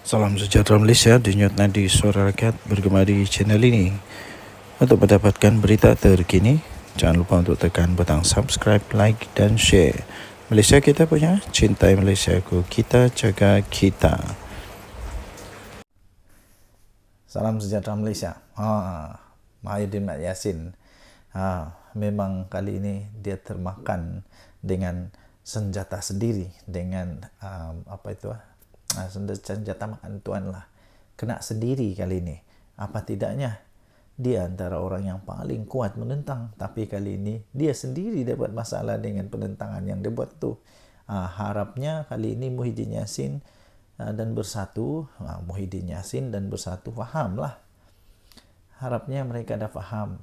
Salam sejahtera Malaysia, denyut nadi suara rakyat bergema di channel ini. Untuk mendapatkan berita terkini, jangan lupa untuk tekan butang subscribe, like dan share. Malaysia kita punya, cintai Malaysiaku, kita jaga kita. Salam sejahtera Malaysia. Mahyudin Mat Yassin. Memang kali ini dia termakan dengan senjata sendiri, dengan senjata makan tuan lah. Kena sendiri kali ini. Apa tidaknya dia antara orang yang paling kuat menentang, tapi kali ini dia sendiri dapat masalah dengan penentangan yang dia buat tu. Harapnya kali ini Muhyiddin Yassin dan Bersatu, Muhyiddin Yassin dan Bersatu faham lah. Harapnya mereka dah faham.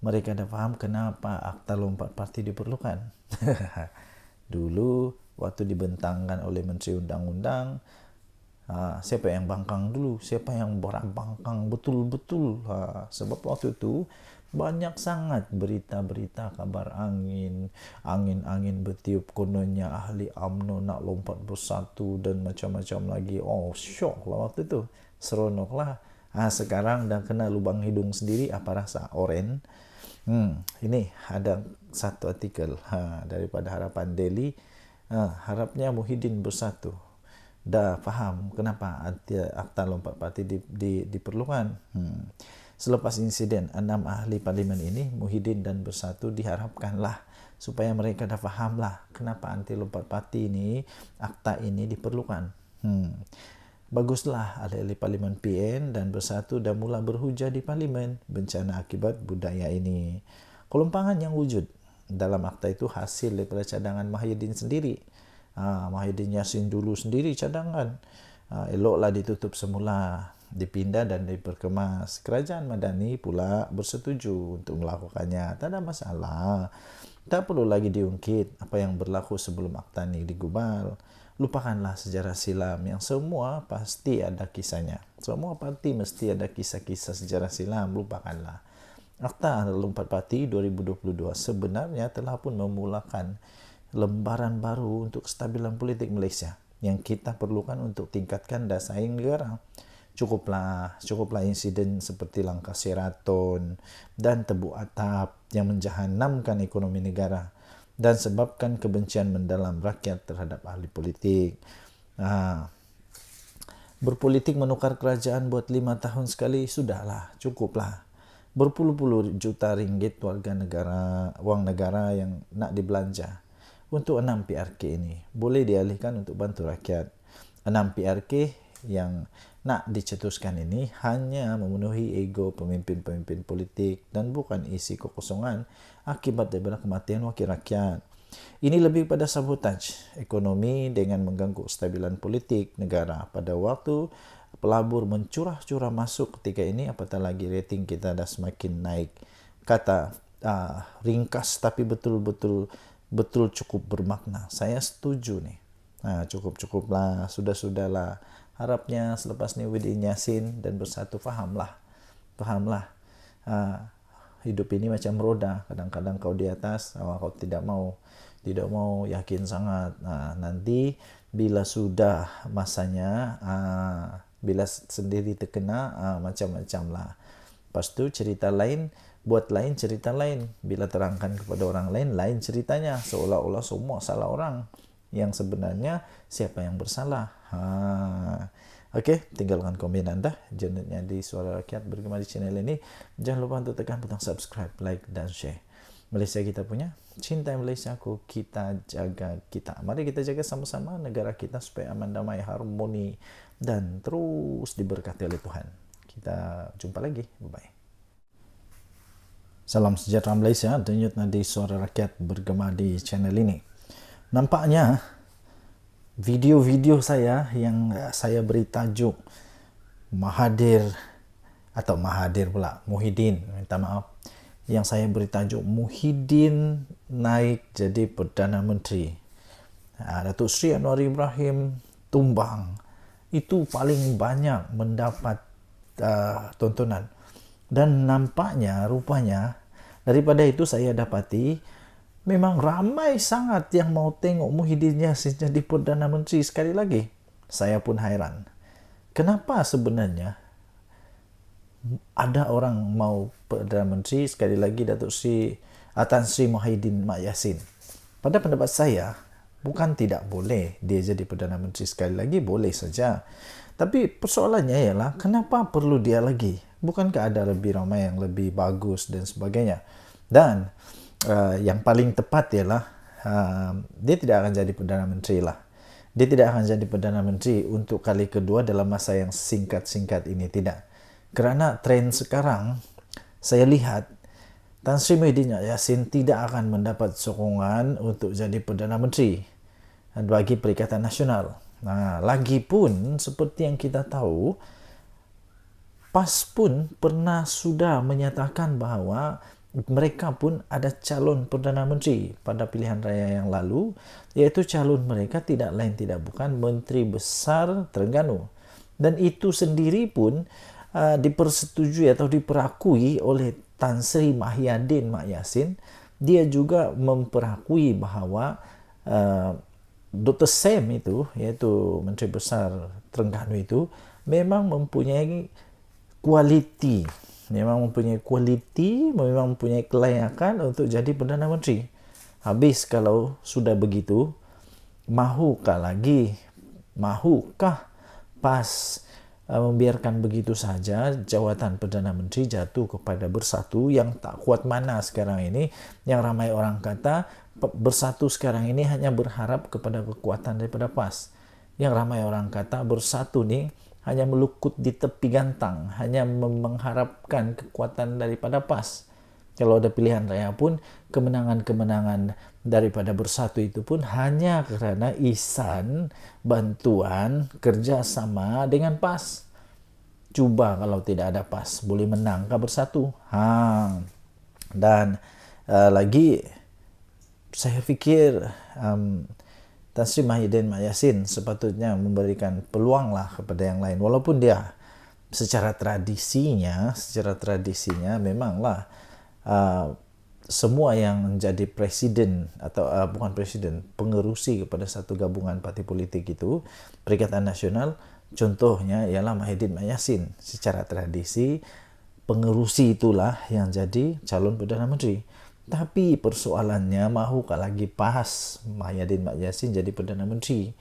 Mereka dah faham kenapa Akta Lompat Parti diperlukan. Dulu waktu dibentangkan oleh Menteri Undang-Undang, siapa yang bangkang dulu? Siapa yang bangkang betul-betul? Sebab waktu itu banyak sangat berita-berita kabar angin bertiup, kononnya ahli UMNO nak lompat bersatu dan macam-macam lagi. Syok lah waktu itu, seronok lah. Sekarang dah kena lubang hidung sendiri. Apa rasa oren? Ini ada satu artikel daripada Harapan Daily. Harapnya Muhyiddin Bersatu dah faham kenapa Akta Lompat Parti diperlukan. Selepas insiden 6 ahli parlimen ini, Muhyiddin dan Bersatu diharapkanlah supaya mereka dah faham lah kenapa anti lompat parti ini, akta ini diperlukan. Baguslah ahli parlimen PN dan Bersatu dah mula berhujah di parlimen bencana akibat budaya ini. Kelompangan yang wujud dalam akta itu hasil daripada cadangan Mahyudin sendiri. Muhyiddin Yassin dulu sendiri cadangan. Eloklah ditutup semula, dipindah dan diperkemas. Kerajaan Madani pula bersetuju untuk melakukannya. Tak ada masalah. Tak perlu lagi diungkit apa yang berlaku sebelum akta ini digubal. Lupakanlah sejarah silam yang semua pasti ada kisahnya. Semua parti mesti ada kisah-kisah sejarah silam. Lupakanlah. Akta Lompat Parti 2022 sebenarnya telah pun memulakan lembaran baru untuk kestabilan politik Malaysia yang kita perlukan untuk tingkatkan daya saing negara. Cukuplah insiden seperti langkah Sheraton dan tebuk atap yang menjahanamkan ekonomi negara dan sebabkan kebencian mendalam rakyat terhadap ahli politik. Berpolitik menukar kerajaan buat 5 tahun sekali, sudahlah, cukuplah. Berpuluh-puluh juta ringgit wang negara yang nak dibelanja untuk 6 PRK ini boleh dialihkan untuk bantu rakyat. 6 PRK yang nak dicetuskan ini hanya memenuhi ego pemimpin-pemimpin politik dan bukan isi kekosongan akibat daripada kematian wakil rakyat. Ini lebih pada sabotaj ekonomi dengan mengganggu kestabilan politik negara pada waktu pelabur mencurah-curah masuk ketika ini, apatah lagi rating kita dah semakin naik. Kata ringkas tapi betul cukup bermakna. Saya setuju nih. Cukuplah, sudahlah. Harapnya selepas ni Muhyiddin Yassin dan Bersatu fahamlah. Hidup ini macam roda. Kadang-kadang kau di atas, kau tidak mau yakin sangat. Nanti bila sudah masanya, bila sendiri terkena, macam-macam lah. Lepas tu cerita lain, buat lain cerita lain. Bila terangkan kepada orang lain, lain ceritanya. Seolah-olah semua salah orang. Yang sebenarnya siapa yang bersalah. Okey, tinggalkan komen anda. Jenutnya di Suara Rakyat bergema di channel ini. Jangan lupa untuk tekan butang subscribe, like dan share. Malaysia kita punya, cintai Malaysiaku, kita jaga kita. Mari kita jaga sama-sama negara kita supaya aman, damai, harmoni dan terus diberkati oleh Tuhan. Kita jumpa lagi. Bye-bye. Salam sejahtera Malaysia, denyut nadi Suara Rakyat bergema di channel ini. Nampaknya video-video saya yang saya beri tajuk Muhyiddin, minta maaf, yang saya beri tajuk Muhyiddin naik jadi Perdana Menteri, Datuk Seri Anwar Ibrahim tumbang, itu paling banyak mendapat tontonan. Dan rupanya daripada itu saya dapati memang ramai sangat yang mau tengok Muhyiddin Yassin jadi Perdana Menteri sekali lagi. Saya pun hairan. Kenapa sebenarnya ada orang mau Perdana Menteri, sekali lagi Datuk Sri Tan Sri Muhyiddin Mak Yassin? Pada pendapat saya, bukan tidak boleh dia jadi Perdana Menteri, sekali lagi boleh saja. Tapi persoalannya ialah kenapa perlu dia lagi? Bukankah ada lebih ramai yang lebih bagus dan sebagainya? Dan yang paling tepat ialah dia tidak akan jadi Perdana Menteri lah. Dia tidak akan jadi Perdana Menteri untuk kali kedua dalam masa yang singkat-singkat ini, tidak. Kerana tren sekarang, saya lihat Tan Sri Muhyiddin Yassin tidak akan mendapat sokongan untuk jadi Perdana Menteri bagi Perikatan Nasional. Nah, lagipun seperti yang kita tahu, PAS pun pernah sudah menyatakan bahawa mereka pun ada calon Perdana Menteri pada pilihan raya yang lalu, iaitu calon mereka tidak lain tidak bukan Menteri Besar Terengganu. Dan itu sendiri pun dipersetujui atau diperakui oleh Tan Sri Muhyiddin Mak Yassin. Dia juga memperakui bahawa Dr. Sam itu, iaitu Menteri Besar Terengganu itu, memang mempunyai kualiti, memang mempunyai kelayakan untuk jadi Perdana Menteri. Habis kalau sudah begitu, mahukah PAS membiarkan begitu saja jawatan Perdana Menteri jatuh kepada Bersatu yang tak kuat mana sekarang ini, yang ramai orang kata Bersatu sekarang ini hanya berharap kepada kekuatan daripada PAS. Yang ramai orang kata Bersatu ni hanya melukut di tepi gantang, hanya mengharapkan kekuatan daripada PAS. Kalau ada pilihan raya pun, kemenangan-kemenangan daripada Bersatu itu pun hanya kerana ihsan, bantuan, kerjasama dengan PAS. Cuba kalau tidak ada PAS, boleh menangkah Bersatu? Dan lagi, saya fikir Tan Sri Muhyiddin Mak Yassin sepatutnya memberikan peluang lah kepada yang lain. Walaupun dia secara tradisinya memanglah semua yang menjadi presiden atau bukan presiden, pengerusi kepada satu gabungan parti politik itu, Perikatan Nasional, contohnya ialah Muhyiddin Mak Yassin. Secara tradisi, pengerusi itulah yang jadi calon Perdana Menteri. Tapi persoalannya, mahukah lagi PAS Muhyiddin Mak Yassin jadi Perdana Menteri,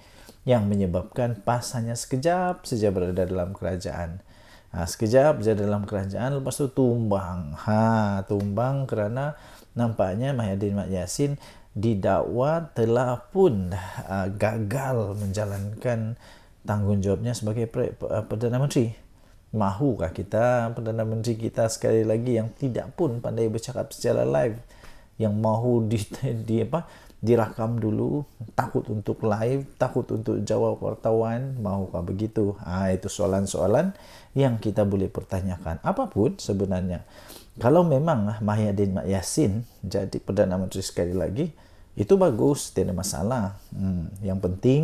yang menyebabkan PAS hanya sekejap saja berada dalam kerajaan. Sekejap saja dalam kerajaan, lepas tu tumbang. Tumbang kerana nampaknya Muhyiddin Mak Yassin didakwa telah pun gagal menjalankan tanggungjawabnya sebagai Perdana Menteri. Mahukah kita Perdana Menteri kita sekali lagi yang tidak pun pandai bercakap secara live, yang mahu dirakam dulu, takut untuk live, takut untuk jawab wartawan, mahukah begitu? Itu soalan-soalan yang kita boleh pertanyakan. Apapun sebenarnya, kalau memang Muhyiddin Mak Yassin jadi Perdana Menteri sekali lagi, itu bagus, tidak ada masalah. Yang penting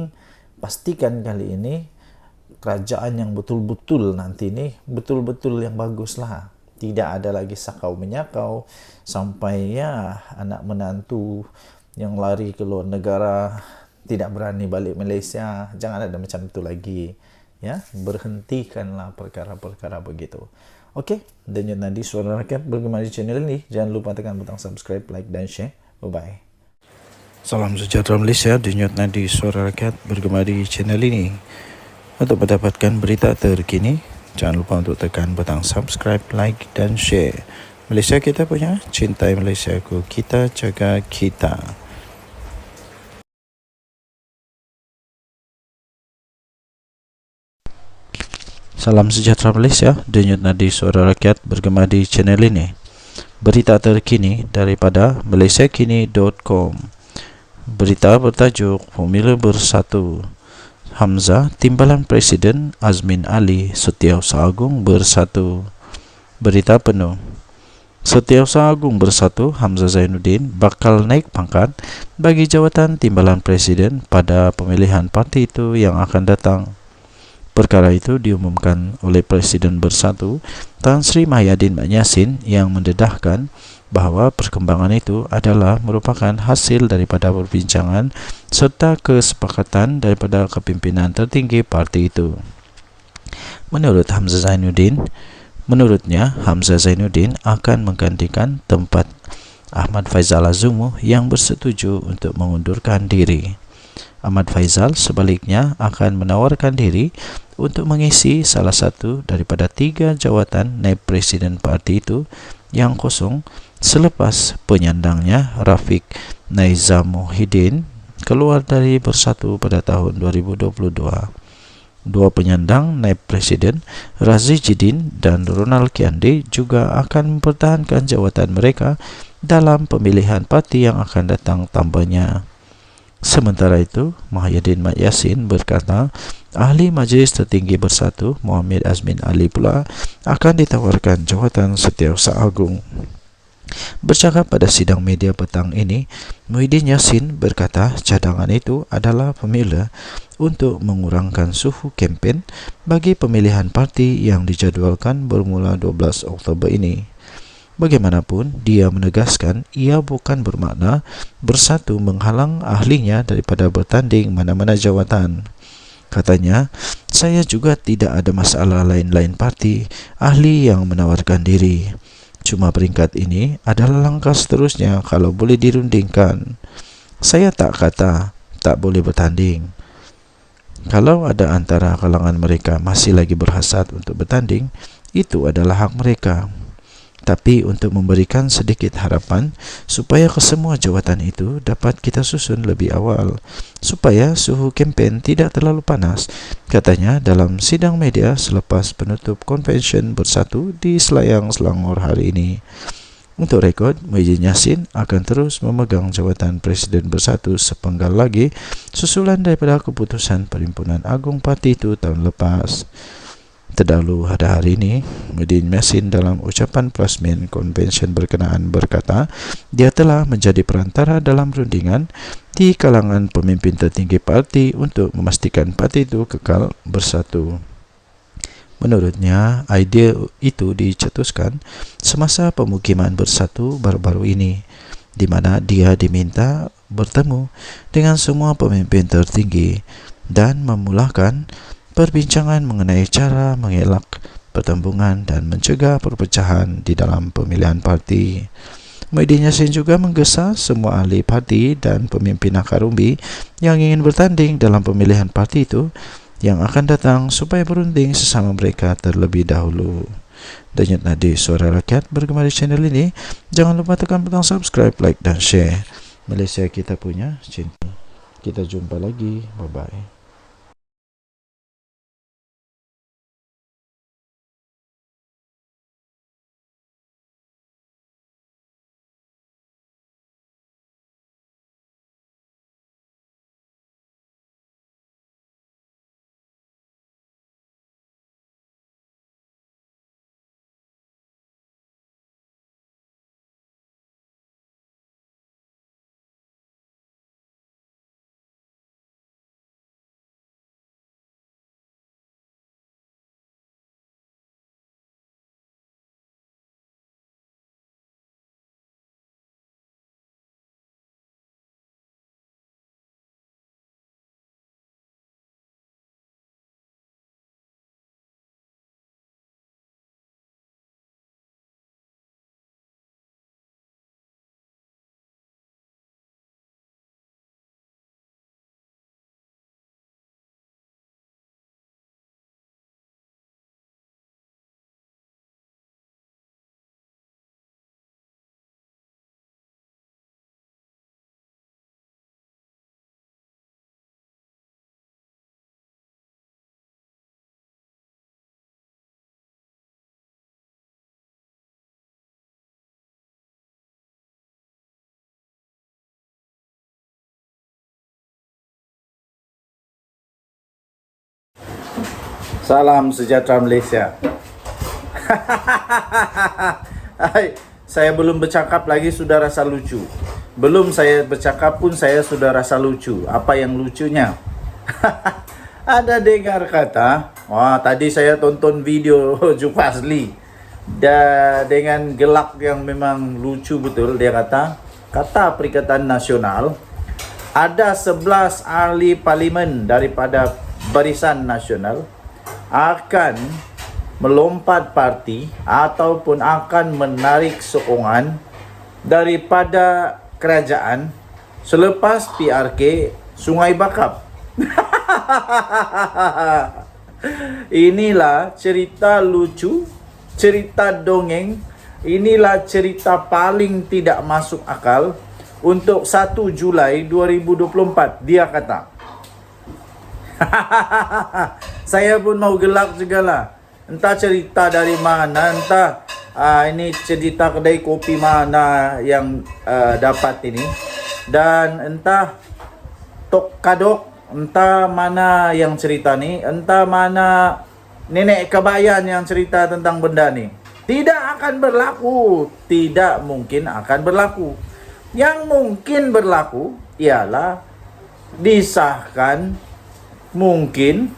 pastikan kali ini kerajaan yang betul-betul nanti ni betul-betul yang baguslah. Tidak ada lagi sakau menyakau sampai anak menantu yang lari ke luar negara tidak berani balik Malaysia. Jangan ada macam itu lagi. Berhentikanlah perkara-perkara begitu. Okey, Denyut Nadi Suara Rakyat bergema di channel ini. Jangan lupa tekan butang subscribe, like dan share. Bye-bye. Salam sejahtera Malaysia. Denyut Nadi Suara Rakyat bergema di channel ini. Untuk mendapatkan berita terkini, jangan lupa untuk tekan butang subscribe, like dan share. Malaysia kita punya, cintai Malaysia ku, kita jaga kita. Salam sejahtera Malaysia, Denyut Nadi Suara Rakyat bergema di channel ini. Berita terkini daripada malaysiakini.com. Berita bertajuk Pemilu Bersatu. Hamzah, Timbalan Presiden Azmin Ali, Setiausaha Agung Bersatu. Berita penuh. Setiausaha Agung Bersatu Hamzah Zainuddin bakal naik pangkat bagi jawatan Timbalan Presiden pada pemilihan parti itu yang akan datang. Perkara itu diumumkan oleh Presiden Bersatu Tan Sri Muhyiddin Mak Yassin yang mendedahkan bahawa perkembangan itu adalah merupakan hasil daripada perbincangan serta kesepakatan daripada kepimpinan tertinggi parti itu. Menurutnya, Hamzah Zainuddin akan menggantikan tempat Ahmad Faizal Azumu yang bersetuju untuk mengundurkan diri. Ahmad Faizal sebaliknya akan menawarkan diri untuk mengisi salah satu daripada 3 jawatan naib presiden parti itu yang kosong selepas penyandangnya Rafiq Naizamuddin keluar dari Bersatu pada tahun 2022. Dua penyandang naib presiden, Razi Jidin dan Ronald Kiande, juga akan mempertahankan jawatan mereka dalam pemilihan parti yang akan datang tanpanya. Sementara itu, Mahyudin Mat Yassin berkata, Ahli Majlis Tertinggi Bersatu, Muhammad Azmin Ali pula akan ditawarkan jawatan Setiausaha Agung. Bercakap pada sidang media petang ini, Muhyiddin Yassin berkata cadangan itu adalah pemila untuk mengurangkan suhu kempen bagi pemilihan parti yang dijadualkan bermula 12 Oktober ini. Bagaimanapun, dia menegaskan ia bukan bermakna Bersatu menghalang ahlinya daripada bertanding mana-mana jawatan. Katanya, saya juga tidak ada masalah lain-lain parti ahli yang menawarkan diri. Cuma peringkat ini adalah langkah seterusnya kalau boleh dirundingkan. Saya tak kata tak boleh bertanding. Kalau ada antara kalangan mereka masih lagi berhasrat untuk bertanding, itu adalah hak mereka. Tapi untuk memberikan sedikit harapan supaya kesemua jawatan itu dapat kita susun lebih awal, supaya suhu kempen tidak terlalu panas, katanya dalam sidang media selepas penutup konvensyen Bersatu di Selayang, Selangor hari ini. Untuk rekod, Muhyiddin Yassin akan terus memegang jawatan Presiden Bersatu sepenggal lagi susulan daripada keputusan Perhimpunan Agung Parti itu tahun lepas. Terdahulu pada hari ini, Muhyiddin Yassin dalam ucapan plasmin konvensyen berkenaan berkata, dia telah menjadi perantara dalam rundingan di kalangan pemimpin tertinggi parti untuk memastikan parti itu kekal bersatu. Menurutnya, idea itu dicetuskan semasa pemukiman Bersatu baru-baru ini, di mana dia diminta bertemu dengan semua pemimpin tertinggi dan memulakan perbincangan mengenai cara mengelak pertembungan dan mencegah perpecahan di dalam pemilihan parti. Muhyiddin Yassin juga menggesa semua ahli parti dan pemimpin akar umbi yang ingin bertanding dalam pemilihan parti itu yang akan datang supaya berunding sesama mereka terlebih dahulu. Denyut nadi Suara Rakyat bergema di channel ini. Jangan lupa tekan butang subscribe, like dan share. Malaysia kita punya, cinta. Kita jumpa lagi. Bye-bye. Salam sejahtera Malaysia. Hai, saya belum bercakap lagi sudah rasa lucu. Belum saya bercakap pun saya sudah rasa lucu. Apa yang lucunya? Ada dengar kata, wah tadi saya tonton video Jufazli dengan gelak yang memang lucu betul. Dia kata Perikatan Nasional ada 11 ahli parlimen daripada Barisan Nasional akan melompat parti ataupun akan menarik sokongan daripada kerajaan selepas PRK Sungai Bakap. Inilah cerita lucu, cerita dongeng, inilah cerita paling tidak masuk akal untuk 1 Julai 2024. Dia kata, saya pun mau gelak juga lah. Entah cerita dari mana, entah ini cerita kedai kopi mana yang dapat ini. Dan entah tok kadok, entah mana yang cerita ni, entah mana nenek kebayan yang cerita tentang benda ni. Tidak akan berlaku, tidak mungkin akan berlaku. Yang mungkin berlaku ialah disahkan, mungkin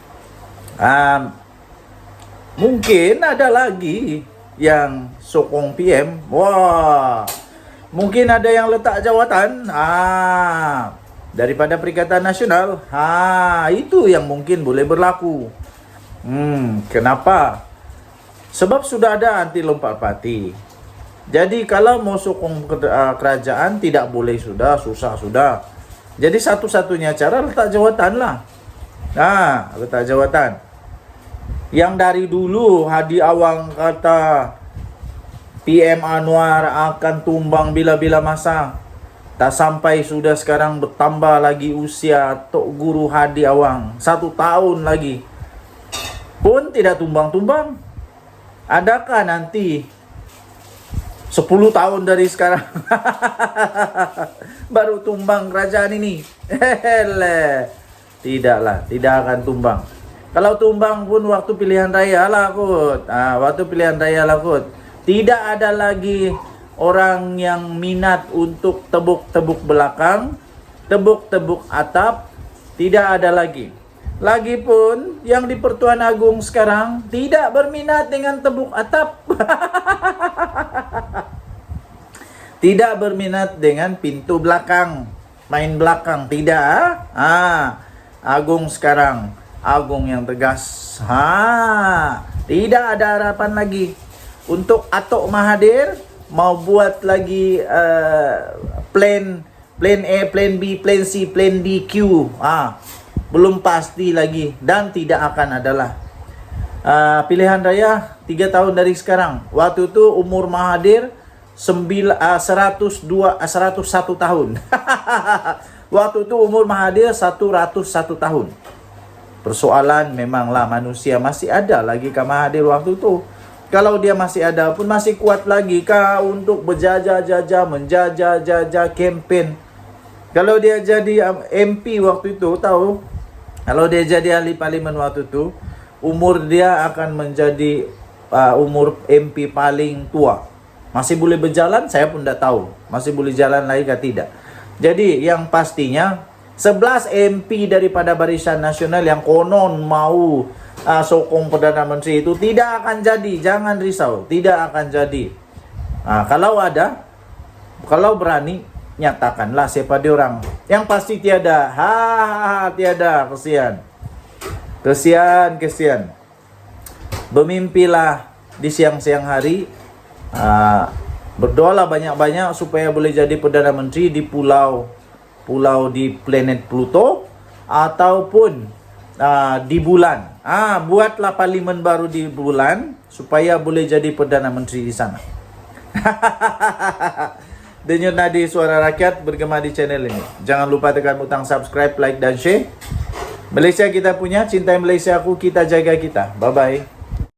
ada lagi yang sokong PM. Wah, mungkin ada yang letak jawatan daripada Perikatan Nasional. Itu yang mungkin boleh berlaku. Kenapa? Sebab sudah ada anti lompat parti. Jadi kalau mau sokong kerajaan tidak boleh, susah sudah. Jadi satu-satunya cara letak jawatan lah. Letak jawatan. Yang dari dulu Hadi Awang kata PM Anwar akan tumbang bila-bila masa. Tak sampai sudah sekarang bertambah lagi usia Tok Guru Hadi Awang. 1 tahun lagi pun tidak tumbang-tumbang. Adakah nanti 10 tahun dari sekarang baru tumbang kerajaan ini? Tidaklah, tidak akan tumbang. Kalau tumbang pun waktu pilihan raya lah kot. Waktu pilihan raya lah kot. Tidak ada lagi orang yang minat untuk tebuk-tebuk belakang, tebuk-tebuk atap. Tidak ada lagi. Lagipun yang di Pertuan Agong sekarang tidak berminat dengan tebuk atap. Tidak berminat dengan pintu belakang, main belakang, tidak. Agong sekarang, Agong yang tegas. Tidak ada harapan lagi. Untuk Atok Mahathir mau buat lagi plan A, plan B, plan C, plan D, Q. Belum pasti lagi dan tidak akan adalah. Pilihan raya 3 tahun dari sekarang. Waktu itu umur Mahathir 101 tahun. Waktu itu umur Mahathir 101 tahun. Persoalan memanglah manusia masih ada lagi ke Mahathir waktu itu. Kalau dia masih ada pun masih kuat lagi kah untuk berjajah-jajah, menjajah-jajah campaign. Kalau dia jadi MP waktu itu, tahu? Kalau dia jadi ahli parlimen waktu itu, umur dia akan menjadi umur MP paling tua. Masih boleh berjalan? Saya pun tidak tahu. Masih boleh jalan lagi atau tidak. Jadi yang pastinya 11 MP daripada Barisan Nasional yang konon mau sokong Perdana Menteri itu tidak akan jadi. Jangan risau, tidak akan jadi. Kalau ada, kalau berani, nyatakanlah siapa dia orang. Yang pasti tiada. Tiada. Kesian. Bermimpilah di siang-siang hari. Berdoalah banyak-banyak supaya boleh jadi Perdana Menteri di pulau di planet Pluto ataupun di bulan. Buatlah parlimen baru di bulan supaya boleh jadi Perdana Menteri di sana. Denyut nadi suara rakyat bergema di channel ini. Jangan lupa tekan butang subscribe, like dan share. Malaysia kita punya, cintai Malaysia aku, kita jaga kita. Bye bye.